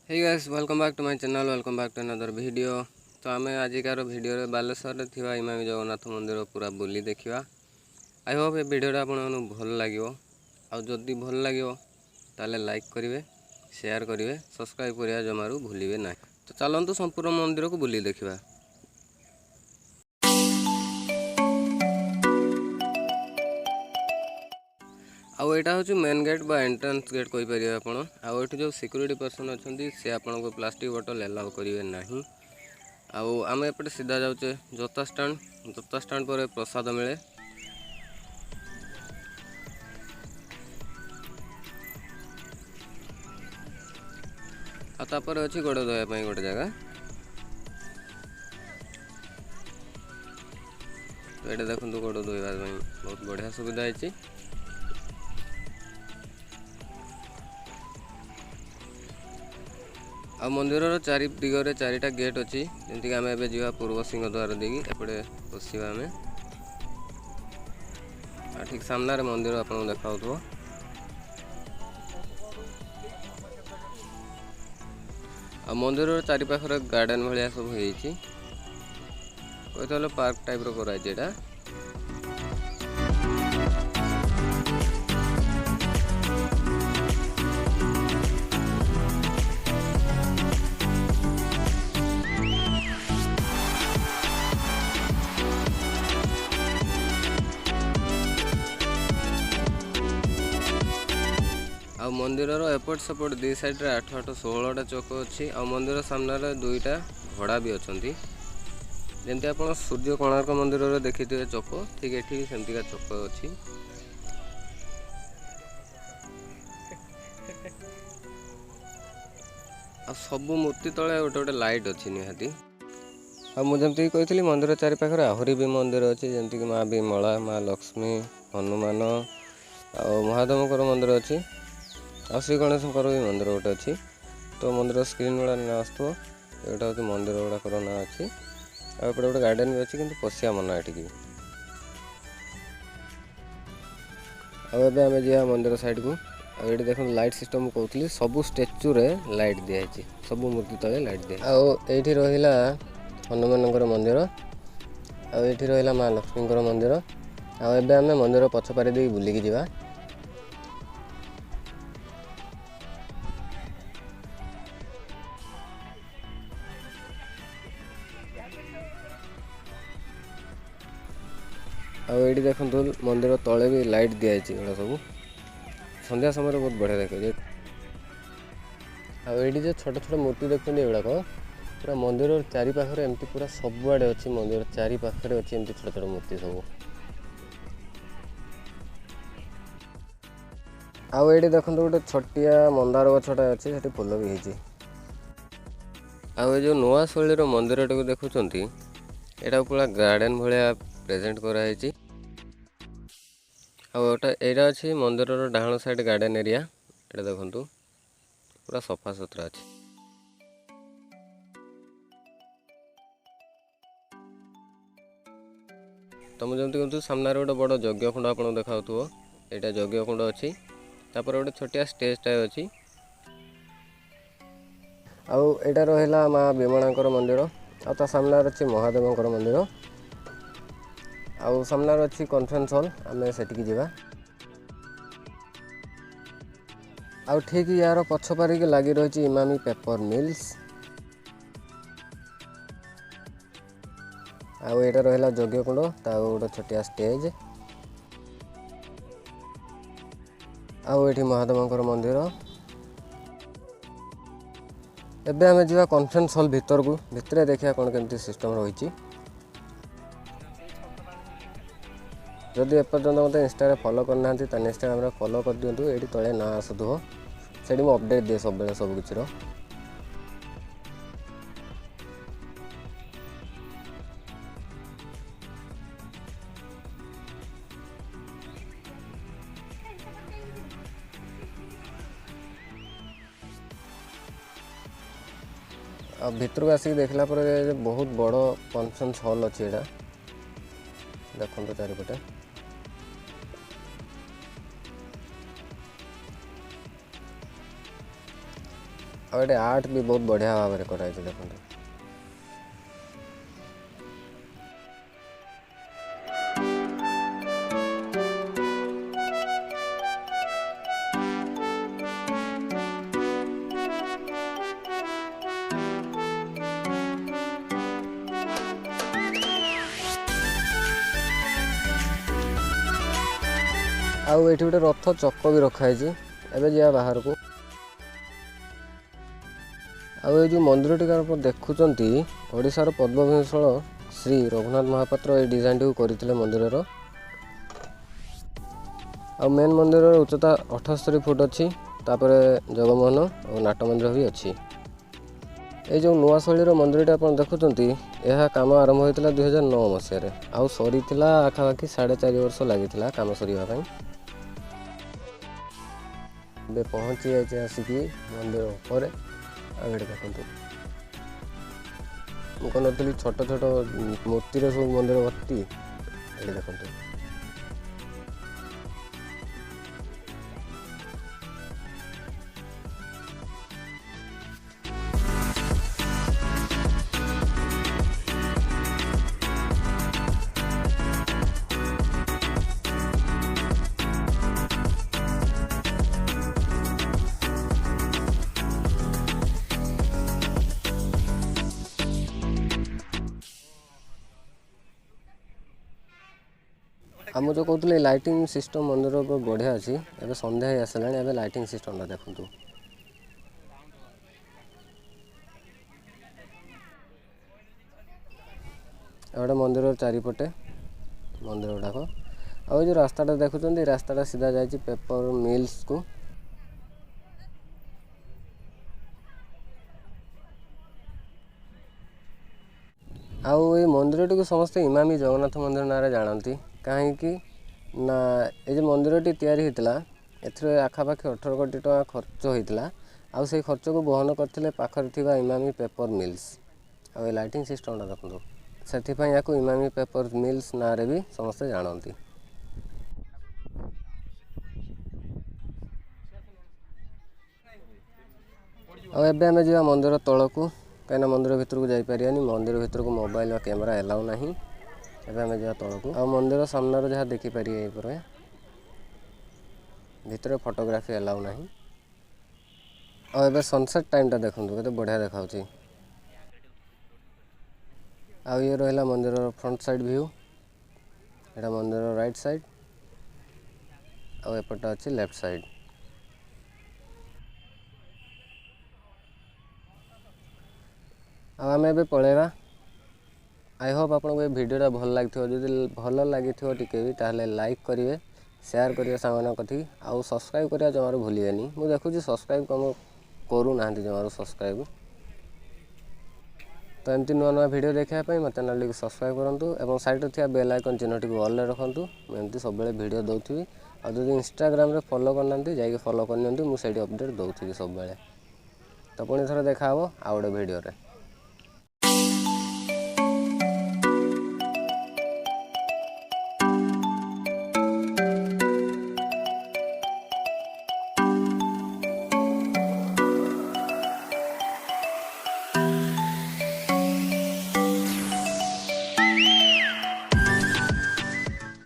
Hey guys welcome back to my channel welcome back to another video. तो आम आजिकार video Baleshwar थी इमामी जगन्नाथ मंदिर पूरा बुली देखा। आई होप ये वीडियो आपको भल लगे आदि भल लगे ताले लाइक करेंगे शेयर करेंगे सब्सक्राइब करिया जमारू भूलिए ना। तो चलतु संपूर्ण मंदिर को बुली देखा। आउ यहाँ हूँ मेन गेट बा एंट्रेंस गेट कहींपर आपड़ आउ जो सिक्यूरीटी पर्सन अच्छा सी आपको प्लास्टिक बोतल एलाउ करेंगे ना। आम एपटे सीधा जाऊे जोता स्टाण पर प्रसाद मिले। आपर अच्छी गोड़ धोयापाई गोटे जगह तो ये देखो गोड़ धोवाई बहुत बढ़िया सुविधा है। आ मंदिर चारि दिगरे चारिटा गेट अच्छी जमीक आम ए जा पूर्व सिंह द्वार देगी एपटे पशा आम ठीक सामने मंदिर आपको देखा आ मंदिर चारिपाखर गार्डन भाया सब हो पार्क टाइप कराई। आ मंदिर एपट सेपट दी साइड 8-8-16टा चौक अच्छी। आ मंदिर सामने दुईटा घोड़ा भी अच्छा जमी आप सूर्य कोणार्क मंदिर देखी थे चौक ठीक ये सेमतिका चौक अच्छी। आ सबू मूर्ति तले गोटे गोटे लाइट अच्छी निहाती। मुझे कही मंदिर चारिपाखे आहरी भी मंदिर अच्छी जमीक माँ विमला माँ लक्ष्मी हनुमान आ महादेवकर मंदिर अच्छी आ श्री गणेशकर भी मंदिर गोटे अच्छी। तो मंदिर स्क्रीन गुड़ा ना आसो यहाँ हूँ मंदिर गुड़ाकर ना अच्छी आउटे गोटे गार्डन भी अच्छी कि पशिया मना ये आम जा मंदिर साइड को ये देख लाइट सिस्टम कहती सबू स्टेच्यू रे लाइट दिखाई सबू मूर्ति तले लाइट दिए आठी रहा हनुमान मंदिर आठी रहा माँ लक्ष्मी मंदिर आम मंदिर पछपारी दे बुलिकी जावा। आठी देखु मंदिर तले भी लाइट दिखाई सब संध्या समय बहुत बढ़िया देखिए। आठी जो छोट छोट मूर्ति देखते युवाक पूरा मंदिर चारिपाखे एमती पूरा सबुआड़े अच्छी मंदिर चारिपाखे अच्छी एमती छोट छोट मूर्ति सब। आउ ये देखो गोटे छटिया मंदार गछटा अच्छी से फूल भी होती। जो नुआ शैली मंदिर टा देखुंत यहाँ पूरा गार्डन भाया प्रेजेंट कराई। यहाँ अच्छी मंदिर डाहाण साइड गार्डन एरिया ये देखु पूरा सफा सुतरा अच्छी। तो मुझे कहूँ सामने गोटे बड़ यज्ञ कुंड आपको देखा यहाँ यज्ञ कुंड अच्छी तापर गोटे छोटिया स्टेज टाइप अच्छी। आउटा रहा माँ विमला मंदिर आ सामने अच्छी महादेवकर मंदिर आउ सामने अच्छी कॉन्फ्रेंस हॉल आम सेठी जावा। आउ ठीक यार पछपारिक लगी रही इमामी पेपर मिल्स आउ यहाँ रहा यज्ञ कुंड गोटे छोटिया स्टेज आउ ये महादेवकर मंदिर। एबे आम जा कॉन्फ्रेंस हॉल भितर को भितर देखा कौन केमती सिस्टम रही। जदि एपर्तंत मत इंस्टा फॉलो करना इंस्टाग्राम फॉलो कर दिंतु ये तले ना आसुव से अपडेट दिए सब सब किसी। भीतर को आसिक देखला बहुत बड़ कॉन्फ्रेंस हॉल अच्छी यहाँ देखो चारिपटे। और ये आर्ट भी बहुत बढ़िया भाव में कराई देखो। आउ ये गोटे रथ चक भी रखाई एवं जा बाहर को। आउ ये जो मंदिर टी आप देखुंत ओडिशार पद्मभूषण श्री रघुनाथ महापात्र ये डिजाइन टी करते मंदिर। आ मेन मंदिर उच्चता 78 फुट अच्छी। तापर जगमोहन और नाट मंदिर भी अच्छी। ये जो नुआ शैलीर मंदिर आप देखुंत यह कम आरंभ होता 2009 मसीह आउ सरी आखापाखि 4.5 वर्ष लगी कम सरीवा। पहुँची जाए आसिकी मंदिर ऊपर आगे देखो मुझे कहनी छोट छोट मूर्ति सब मंदिर भर्ती ये देखो। आम जो कहते लाइटिंग सिस्टम मंदिर बढ़िया अच्छी। एवं संध्या ही आसला एवं लाइटिंग सिस्टम देखु। एवं मंदिर चारिपटे मंदिर गुड़ाक आ जो रास्ताटा देखुं रास्ताटा सीधा जाए पेपर मिल्स को। आउ ये मंदिर टी समस्ते इमामी जगन्नाथ मंदिर ना जानती कहीं ना ये मंदिर टी तैयारी होता ए आखापाखि 18 कोटी टका खर्च होता। आउ से खर्च को बहन करते पाखर थिबा इमामी पेपर मिल्स। आ लाइटिंग सिस्टम देखो से या इमामी पेपर मिल्स ना भी समस्ते जानती। आम जा मंदिर तल को कहीं मंदिर भितर को जापर मंदिर भितर को मोबाइल व कैमेरा एलाउ ना। एवं आम जा तल को आ मंदिर सामने जहाँ देखिपर भितर फोटोग्राफी एलाउ ना। और सनसेट टाइम देखो के बढ़िया देखा। आ ये रहा मंदिर फ्रंट साइड व्यू एटा मंदिर राइट साइड आउट अच्छी लेफ्ट साइड। आम ए पलैबा। आई होप आपको ये वीडियोटा भल लगी जो भल लगी टिके भी ताहले लाइक करेंगे शेयर करेंगे सामान कथी आउ सब्सक्राइब करा जमार भूलिएनि। मुझे देखुची सब्सक्राइब कम करूना जमार सब्सक्राइब। तो एमती नुआ नुआ वीडियो देखापी मो चैनल को सब्सक्राइब करूँ और साइड थी बेल आइकन चिन्ह टी ऑल रखुँ। मुझे सब वीडियो दूसरी और जो इंस्टाग्राम फॉलो करना जा फॉलो करनी मुझे अपडेट दूसरी सब। तो पुणी थोड़ा देखा आउ गोटे वीडियो।